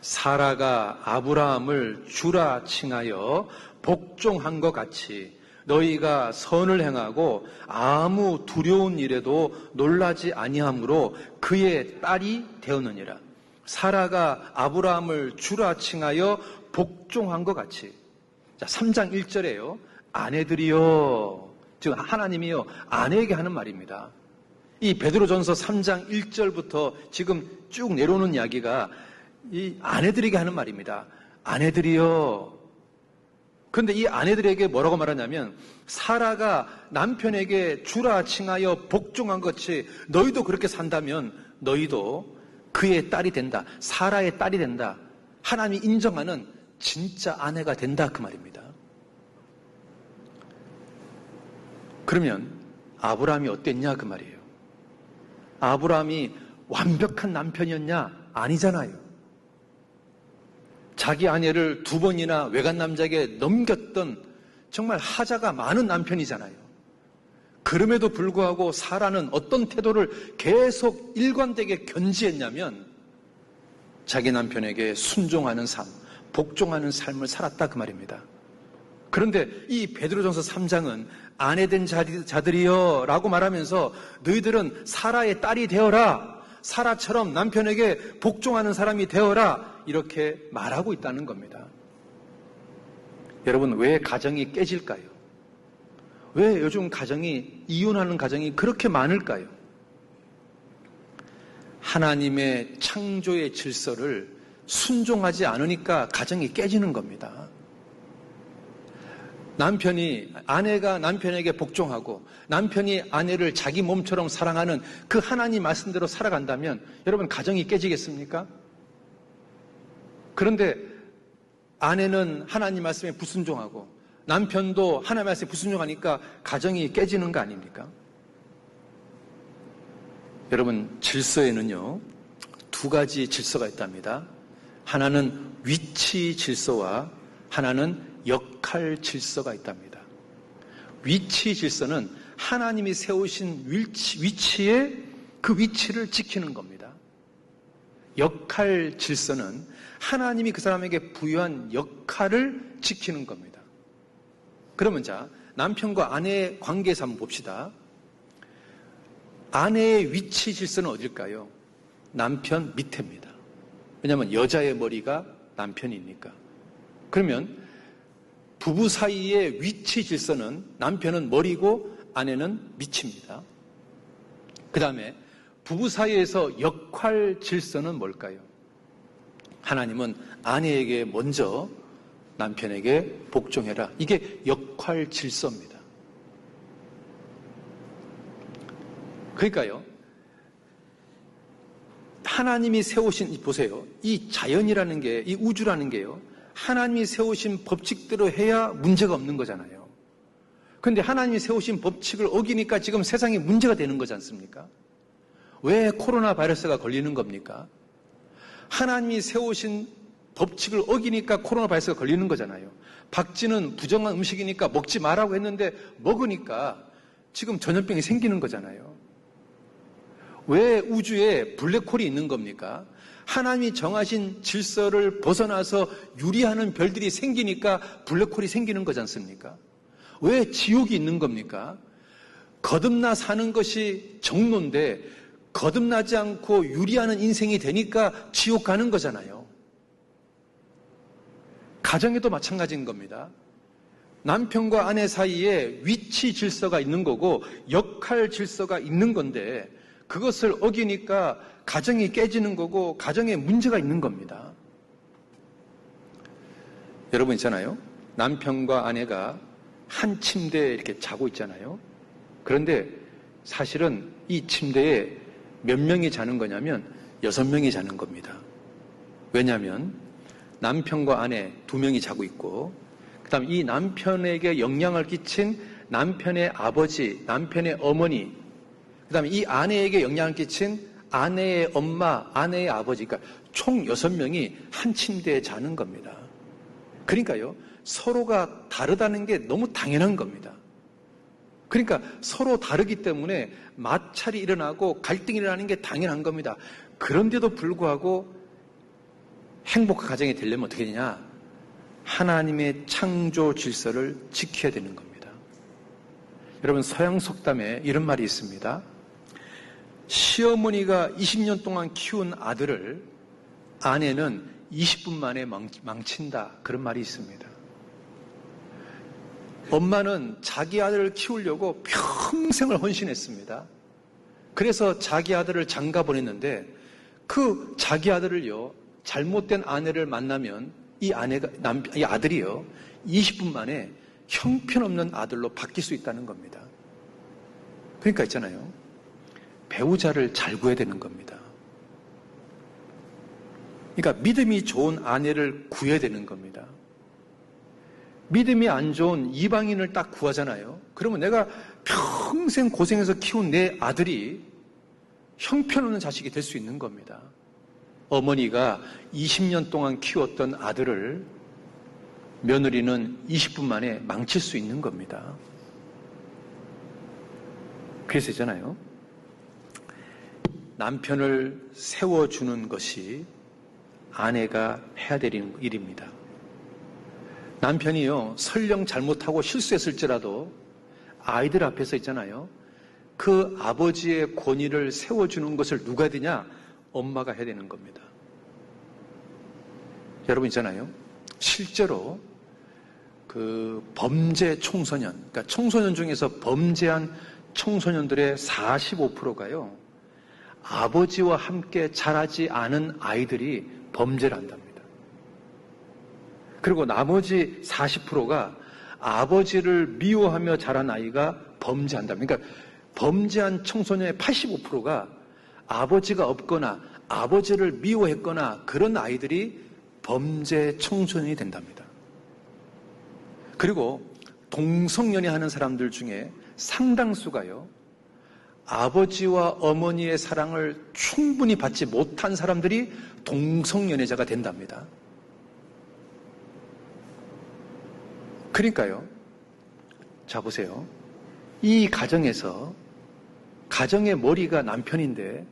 사라가 아브라함을 주라 칭하여 복종한 것 같이 너희가 선을 행하고 아무 두려운 일에도 놀라지 아니함으로 그의 딸이 되었느니라. 사라가 아브라함을 주라 칭하여 복종한 것 같이. 자, 3장 1절에요. 아내들이여, 즉 하나님이요 아내에게 하는 말입니다. 이 베드로전서 3장 1절부터 지금 쭉 내려오는 이야기가 이 아내들에게 하는 말입니다. 아내들이여. 그런데 이 아내들에게 뭐라고 말하냐면 사라가 남편에게 주라 칭하여 복종한 것이 너희도 그렇게 산다면 너희도 그의 딸이 된다. 사라의 딸이 된다. 하나님이 인정하는 진짜 아내가 된다 그 말입니다. 그러면 아브라함이 어땠냐 그 말이에요. 아브라함이 완벽한 남편이었냐? 아니잖아요. 자기 아내를 2번이나 외간 남자에게 넘겼던 정말 하자가 많은 남편이잖아요. 그럼에도 불구하고 사라는 어떤 태도를 계속 일관되게 견지했냐면 자기 남편에게 순종하는 삶, 복종하는 삶을 살았다 그 말입니다. 그런데 이 베드로전서 3장은 아내된 자들이여 라고 말하면서 너희들은 사라의 딸이 되어라, 사라처럼 남편에게 복종하는 사람이 되어라 이렇게 말하고 있다는 겁니다. 여러분, 왜 가정이 깨질까요? 왜 요즘 가정이, 이혼하는 가정이 그렇게 많을까요? 하나님의 창조의 질서를 순종하지 않으니까 가정이 깨지는 겁니다. 아내가 남편에게 복종하고 남편이 아내를 자기 몸처럼 사랑하는 그 하나님 말씀대로 살아간다면 여러분 가정이 깨지겠습니까? 그런데 아내는 하나님 말씀에 불순종하고 남편도 하나님 말씀에 불순종하니까 가정이 깨지는 거 아닙니까? 여러분, 질서에는요 2가지 질서가 있답니다. 하나는 위치 질서와 하나는 역할 질서가 있답니다. 위치 질서는 하나님이 세우신 위치에 그 위치를 지키는 겁니다. 역할 질서는 하나님이 그 사람에게 부여한 역할을 지키는 겁니다. 그러면 자, 남편과 아내의 관계에서 한번 봅시다. 아내의 위치 질서는 어딜까요? 남편 밑에입니다. 왜냐하면 여자의 머리가 남편이니까. 그러면 부부 사이의 위치 질서는 남편은 머리고 아내는 밑입니다. 그 다음에 부부 사이에서 역할 질서는 뭘까요? 하나님은 아내에게 먼저 남편에게 복종해라. 이게 역할 질서입니다. 그러니까요, 하나님이 세우신, 보세요. 이 자연이라는 게, 이 우주라는 게요, 하나님이 세우신 법칙대로 해야 문제가 없는 거잖아요. 그런데 하나님이 세우신 법칙을 어기니까 지금 세상에 문제가 되는 거지 않습니까? 왜 코로나 바이러스가 걸리는 겁니까? 하나님이 세우신 법칙을 어기니까 코로나 바이러스가 걸리는 거잖아요. 박쥐는 부정한 음식이니까 먹지 말라고 했는데 먹으니까 지금 전염병이 생기는 거잖아요. 왜 우주에 블랙홀이 있는 겁니까? 하나님이 정하신 질서를 벗어나서 유리하는 별들이 생기니까 블랙홀이 생기는 거지 않습니까? 왜 지옥이 있는 겁니까? 거듭나 사는 것이 정로인데 거듭나지 않고 유리하는 인생이 되니까 지옥 가는 거잖아요. 가정에도 마찬가지인 겁니다. 남편과 아내 사이에 위치 질서가 있는 거고 역할 질서가 있는 건데 그것을 어기니까 가정이 깨지는 거고 가정에 문제가 있는 겁니다. 여러분 있잖아요. 남편과 아내가 한 침대에 이렇게 자고 있잖아요. 그런데 사실은 이 침대에 몇 명이 자는 거냐면 6명이 자는 겁니다. 왜냐하면 남편과 아내 2명이 자고 있고 그 다음 이 남편에게 영향을 끼친 남편의 아버지, 남편의 어머니, 그 다음에 이 아내에게 영향을 끼친 아내의 엄마, 아내의 아버지, 그러니까 총 6명이 한 침대에 자는 겁니다. 그러니까요, 서로가 다르다는 게 너무 당연한 겁니다. 그러니까 서로 다르기 때문에 마찰이 일어나고 갈등이 일어나는 게 당연한 겁니다. 그런데도 불구하고 행복한 가정이 되려면 어떻게 되냐? 하나님의 창조 질서를 지켜야 되는 겁니다. 여러분, 서양 속담에 이런 말이 있습니다. 시어머니가 20년 동안 키운 아들을 아내는 20분 만에 망친다. 그런 말이 있습니다. 엄마는 자기 아들을 키우려고 평생을 헌신했습니다. 그래서 자기 아들을 장가 보냈는데 그 자기 아들을요, 잘못된 아내를 만나면 이 아들이요, 20분 만에 형편없는 아들로 바뀔 수 있다는 겁니다. 그러니까 있잖아요. 배우자를 잘 구해야 되는 겁니다. 그러니까 믿음이 좋은 아내를 구해야 되는 겁니다. 믿음이 안 좋은 이방인을 딱 구하잖아요. 그러면 내가 평생 고생해서 키운 내 아들이 형편없는 자식이 될 수 있는 겁니다. 어머니가 20년 동안 키웠던 아들을 며느리는 20분 만에 망칠 수 있는 겁니다. 그래서 있잖아요. 남편을 세워주는 것이 아내가 해야 될 일입니다. 남편이요, 설령 잘못하고 실수했을지라도 아이들 앞에서 있잖아요. 그 아버지의 권위를 세워주는 것을 누가 해야 되냐? 엄마가 해야 되는 겁니다. 여러분 있잖아요. 실제로 그 범죄 청소년, 그러니까 청소년 중에서 범죄한 청소년들의 45%가요. 아버지와 함께 자라지 않은 아이들이 범죄를 한답니다. 그리고 나머지 40%가 아버지를 미워하며 자란 아이가 범죄한답니다. 그러니까 범죄한 청소년의 85%가 아버지가 없거나 아버지를 미워했거나 그런 아이들이 범죄 청소년이 된답니다. 그리고 동성연애 하는 사람들 중에 상당수가요, 아버지와 어머니의 사랑을 충분히 받지 못한 사람들이 동성연애자가 된답니다. 그러니까요, 자 보세요. 이 가정에서, 가정의 머리가 남편인데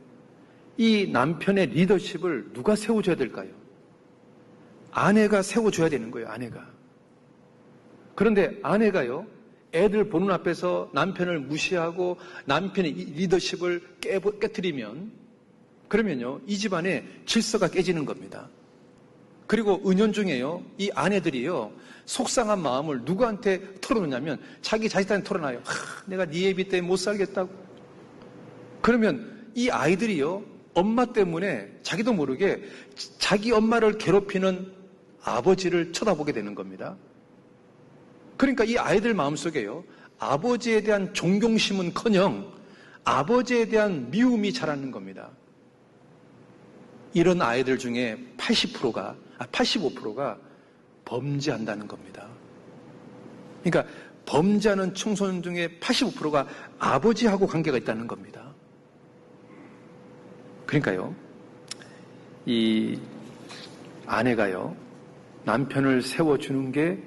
이 남편의 리더십을 누가 세워줘야 될까요? 아내가 세워줘야 되는 거예요, 아내가. 그런데 아내가요, 애들 보는 앞에서 남편을 무시하고 남편의 리더십을 깨뜨리면, 그러면요, 이 집안의 질서가 깨지는 겁니다. 그리고 은연중에요, 이 아내들이요, 속상한 마음을 누구한테 털어놓냐면 자기 자식한테 털어놔요. 내가 네 애비 때문에 못 살겠다고. 그러면 이 아이들이요, 엄마 때문에 자기도 모르게 자기 엄마를 괴롭히는 아버지를 쳐다보게 되는 겁니다. 그러니까 이 아이들 마음속에요, 아버지에 대한 존경심은커녕 아버지에 대한 미움이 자라는 겁니다. 이런 아이들 중에 85%가 범죄한다는 겁니다. 그러니까 범죄하는 청소년 중에 85%가 아버지하고 관계가 있다는 겁니다. 그러니까요, 이 아내가요, 남편을 세워주는 게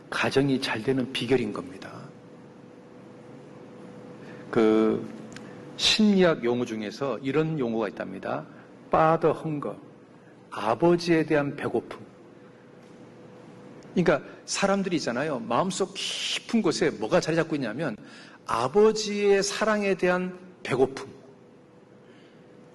가정이 잘 되는 비결인 겁니다. 그 심리학 용어 중에서 이런 용어가 있답니다. father hunger, 아버지에 대한 배고픔. 그러니까 사람들이 있잖아요, 마음속 깊은 곳에 뭐가 자리 잡고 있냐면 아버지의 사랑에 대한 배고픔.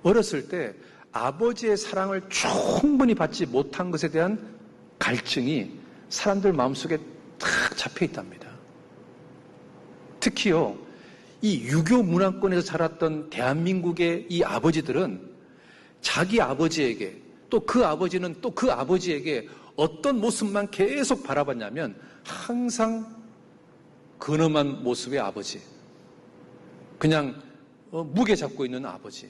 어렸을 때 아버지의 사랑을 충분히 받지 못한 것에 대한 갈증이 사람들 마음속에 탁 잡혀 있답니다. 특히요, 이 유교 문화권에서 자랐던 대한민국의 이 아버지들은 자기 아버지에게, 또 그 아버지는 또 그 아버지에게 어떤 모습만 계속 바라봤냐면 항상 근엄한 모습의 아버지, 그냥 무게 잡고 있는 아버지,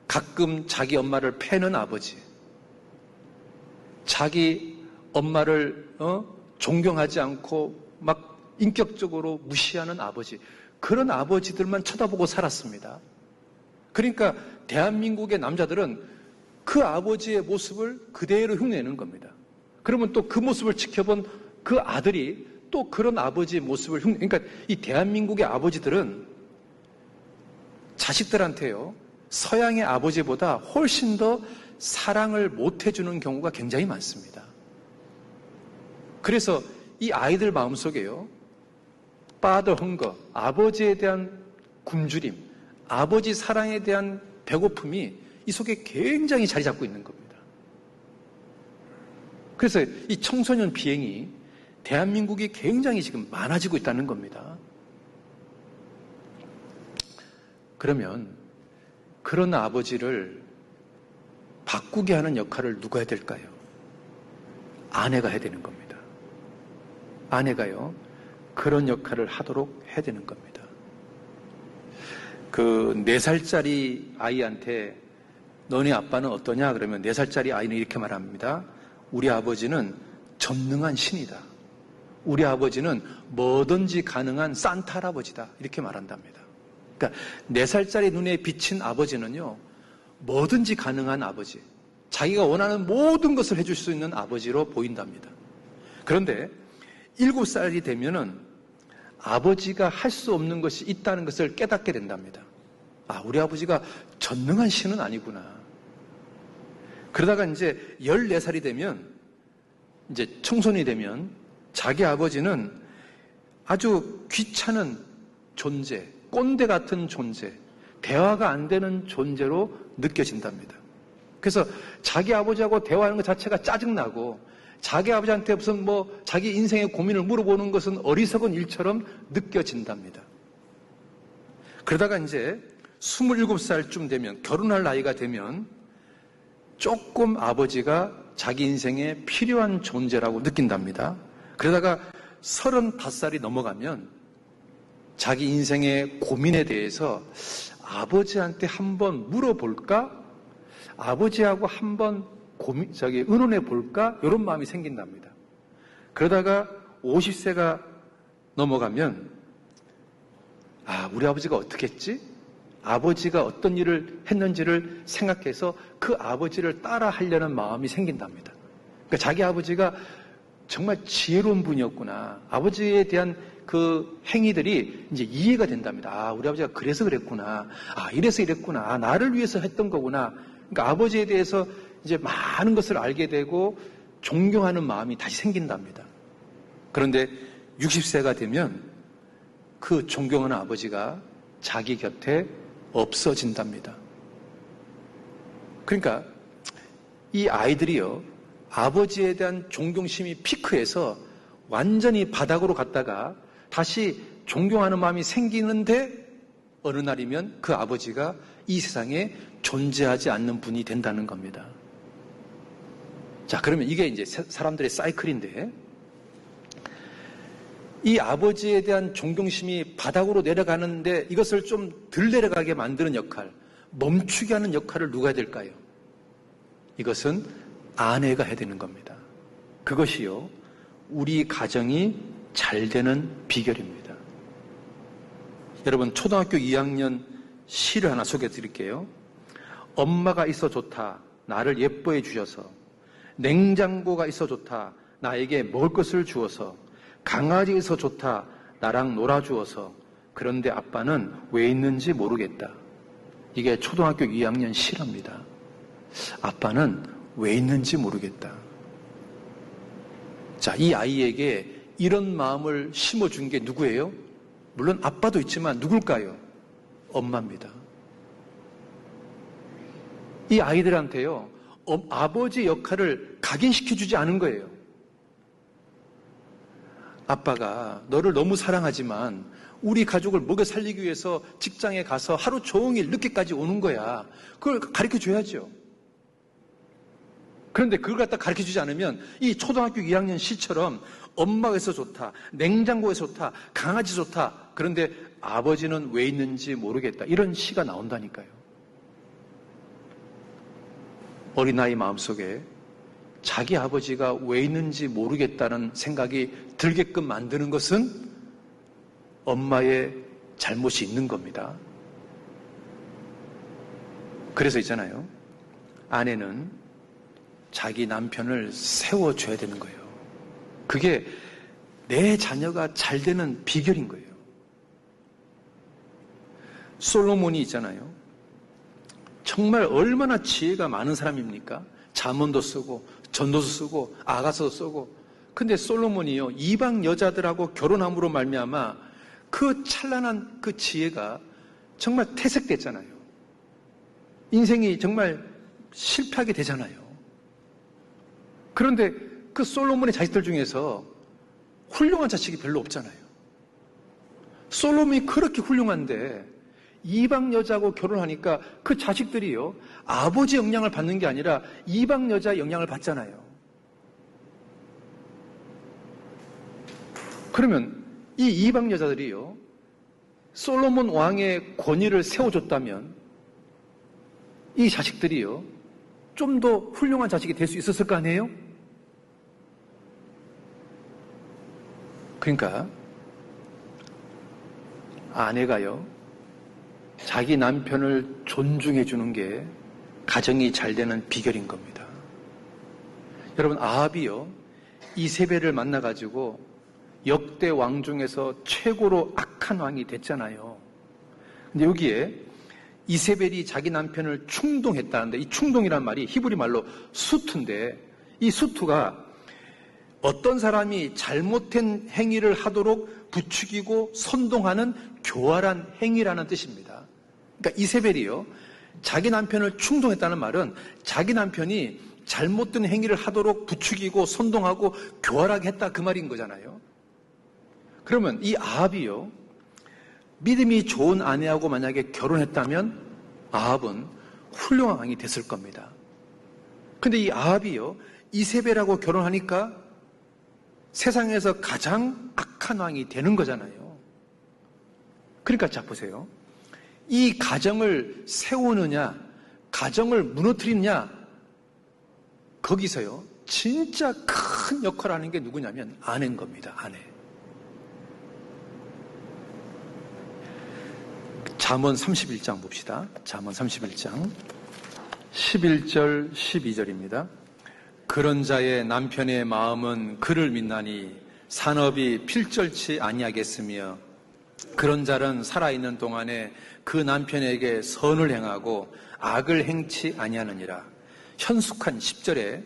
가끔 자기 엄마를 패는 아버지, 자기 엄마를 존경하지 않고 막 인격적으로 무시하는 아버지, 그런 아버지들만 쳐다보고 살았습니다. 그러니까 대한민국의 남자들은 그 아버지의 모습을 그대로 흉내내는 겁니다. 그러면 또 그 모습을 지켜본 그 아들이 또 그런 아버지의 모습을 그러니까 이 대한민국의 아버지들은 자식들한테요, 서양의 아버지보다 훨씬 더 사랑을 못 해주는 경우가 굉장히 많습니다. 그래서 이 아이들 마음속에요, father hunger, 아버지에 대한 굶주림, 아버지 사랑에 대한 배고픔이 이 속에 굉장히 자리 잡고 있는 겁니다. 그래서 이 청소년 비행이 대한민국이 굉장히 지금 많아지고 있다는 겁니다. 그러면 그런 아버지를 바꾸게 하는 역할을 누가 해야 될까요? 아내가 해야 되는 겁니다. 아내가요, 그런 역할을 하도록 해야 되는 겁니다. 그 4살짜리 아이한테 너네 아빠는 어떠냐? 그러면 4살짜리 아이는 이렇게 말합니다. 우리 아버지는 전능한 신이다. 우리 아버지는 뭐든지 가능한 산타 할아버지다. 이렇게 말한답니다. 그러니까 4살짜리 눈에 비친 아버지는요, 뭐든지 가능한 아버지, 자기가 원하는 모든 것을 해줄 수 있는 아버지로 보인답니다. 그런데 7살이 되면은 아버지가 할 수 없는 것이 있다는 것을 깨닫게 된답니다. 아, 우리 아버지가 전능한 신은 아니구나. 그러다가 이제 14살이 되면, 이제 청소년이 되면 자기 아버지는 아주 귀찮은 존재, 꼰대 같은 존재, 대화가 안 되는 존재로 느껴진답니다. 그래서 자기 아버지하고 대화하는 것 자체가 짜증나고, 자기 아버지한테 무슨 자기 인생의 고민을 물어보는 것은 어리석은 일처럼 느껴진답니다. 그러다가 이제 27살쯤 되면, 결혼할 나이가 되면 조금 아버지가 자기 인생에 필요한 존재라고 느낀답니다. 그러다가 35살이 넘어가면 자기 인생의 고민에 대해서 아버지한테 한번 물어볼까? 아버지하고 한번 의논해 볼까? 이런 마음이 생긴답니다. 그러다가 50세가 넘어가면, 아, 우리 아버지가 어떻게 했지? 아버지가 어떤 일을 했는지를 생각해서 그 아버지를 따라 하려는 마음이 생긴답니다. 그러니까 자기 아버지가 정말 지혜로운 분이었구나. 아버지에 대한 그 행위들이 이제 이해가 된답니다. 아, 우리 아버지가 그래서 그랬구나. 아, 이래서 이랬구나. 아, 나를 위해서 했던 거구나. 그러니까 아버지에 대해서 이제 많은 것을 알게 되고 존경하는 마음이 다시 생긴답니다. 그런데 60세가 되면 그 존경하는 아버지가 자기 곁에 없어진답니다. 그러니까 이 아이들이요, 아버지에 대한 존경심이 피크해서 완전히 바닥으로 갔다가 다시 존경하는 마음이 생기는데, 어느 날이면 그 아버지가 이 세상에 존재하지 않는 분이 된다는 겁니다. 자, 그러면 이게 이제 사람들의 사이클인데, 이 아버지에 대한 존경심이 바닥으로 내려가는데 이것을 좀 덜 내려가게 만드는 역할, 멈추게 하는 역할을 누가 해야 될까요? 이것은 아내가 해야 되는 겁니다. 그것이요, 우리 가정이 잘 되는 비결입니다. 여러분, 초등학교 2학년 시를 하나 소개해 드릴게요. 엄마가 있어 좋다, 나를 예뻐해 주셔서. 냉장고가 있어 좋다, 나에게 먹을 것을 주어서. 강아지 있어 좋다, 나랑 놀아주어서. 그런데 아빠는 왜 있는지 모르겠다. 이게 초등학교 2학년 시랍니다. 아빠는 왜 있는지 모르겠다. 자, 이 아이에게 이런 마음을 심어준 게 누구예요? 물론 아빠도 있지만 누굴까요? 엄마입니다. 이 아이들한테요, 아버지 역할을 각인시켜주지 않은 거예요. 아빠가 너를 너무 사랑하지만 우리 가족을 먹여 살리기 위해서 직장에 가서 하루 종일 늦게까지 오는 거야. 그걸 가르쳐줘야죠. 그런데 그걸 갖다 가르쳐주지 않으면 이 초등학교 2학년 시처럼 엄마가 있어 좋다, 냉장고에 좋다, 강아지 좋다, 그런데 아버지는 왜 있는지 모르겠다, 이런 시가 나온다니까요. 어린아이 마음속에 자기 아버지가 왜 있는지 모르겠다는 생각이 들게끔 만드는 것은 엄마의 잘못이 있는 겁니다. 그래서 있잖아요, 아내는 자기 남편을 세워줘야 되는 거예요. 그게 내 자녀가 잘 되는 비결인 거예요. 솔로몬이 있잖아요, 정말 얼마나 지혜가 많은 사람입니까? 잠언도 쓰고 전도서 쓰고 아가서도 쓰고. 근데 솔로몬이요, 이방 여자들하고 결혼함으로 말미암아 그 찬란한 그 지혜가 정말 퇴색됐잖아요. 인생이 정말 실패하게 되잖아요. 그런데 그 솔로몬의 자식들 중에서 훌륭한 자식이 별로 없잖아요. 솔로몬이 그렇게 훌륭한데 이방 여자하고 결혼하니까 그 자식들이요, 아버지 영향을 받는 게 아니라 이방 여자의 영향을 받잖아요. 그러면 이 이방 여자들이요, 솔로몬 왕의 권위를 세워줬다면 이 자식들이요, 좀 더 훌륭한 자식이 될 수 있었을 거 아니에요? 그러니까 아내가요, 자기 남편을 존중해 주는 게 가정이 잘 되는 비결인 겁니다. 여러분, 아합이요, 이세벨을 만나가지고 역대 왕 중에서 최고로 악한 왕이 됐잖아요. 근데 여기에 이세벨이 자기 남편을 충동했다는데, 이 충동이란 말이 히브리 말로 수투인데, 이 수투가 어떤 사람이 잘못된 행위를 하도록 부추기고 선동하는 교활한 행위라는 뜻입니다. 그러니까 이세벨이요, 자기 남편을 충동했다는 말은 자기 남편이 잘못된 행위를 하도록 부추기고 선동하고 교활하게 했다, 그 말인 거잖아요. 그러면 이 아합이요, 믿음이 좋은 아내하고 만약에 결혼했다면 아합은 훌륭한 왕이 됐을 겁니다. 근데 이 아합이요, 이세벨하고 결혼하니까 세상에서 가장 악한 왕이 되는 거잖아요. 그러니까 자 보세요. 이 가정을 세우느냐, 가정을 무너뜨리느냐, 거기서요, 진짜 큰 역할을 하는 게 누구냐면 아내인 겁니다. 아내. 잠언 31장 봅시다. 잠언 31장 11절 12절입니다. 그런 자의 남편의 마음은 그를 믿나니 산업이 필절치 아니하겠으며 그런 자는 살아있는 동안에 그 남편에게 선을 행하고 악을 행치 아니하느니라. 현숙한 10절에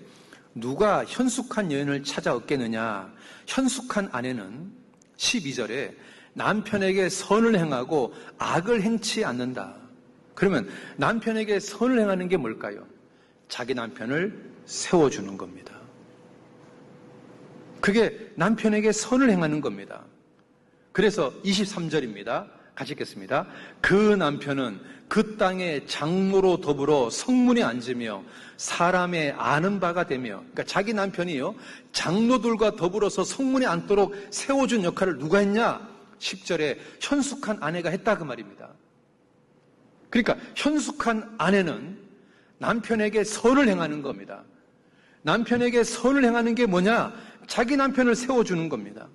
누가 현숙한 여인을 찾아 얻겠느냐. 현숙한 아내는 12절에 남편에게 선을 행하고 악을 행치 않는다. 그러면 남편에게 선을 행하는 게 뭘까요? 자기 남편을 세워주는 겁니다. 그게 남편에게 선을 행하는 겁니다. 그래서 23절입니다. 같이 읽겠습니다. 그 남편은 그 땅의 장로로 더불어 성문에 앉으며 사람의 아는 바가 되며, 그러니까 자기 남편이요, 장로들과 더불어서 성문에 앉도록 세워준 역할을 누가 했냐? 10절에 현숙한 아내가 했다, 그 말입니다. 그러니까 현숙한 아내는 남편에게 선을 행하는 겁니다. 남편에게 선을 행하는 게 뭐냐? 자기 남편을 세워주는 겁니다.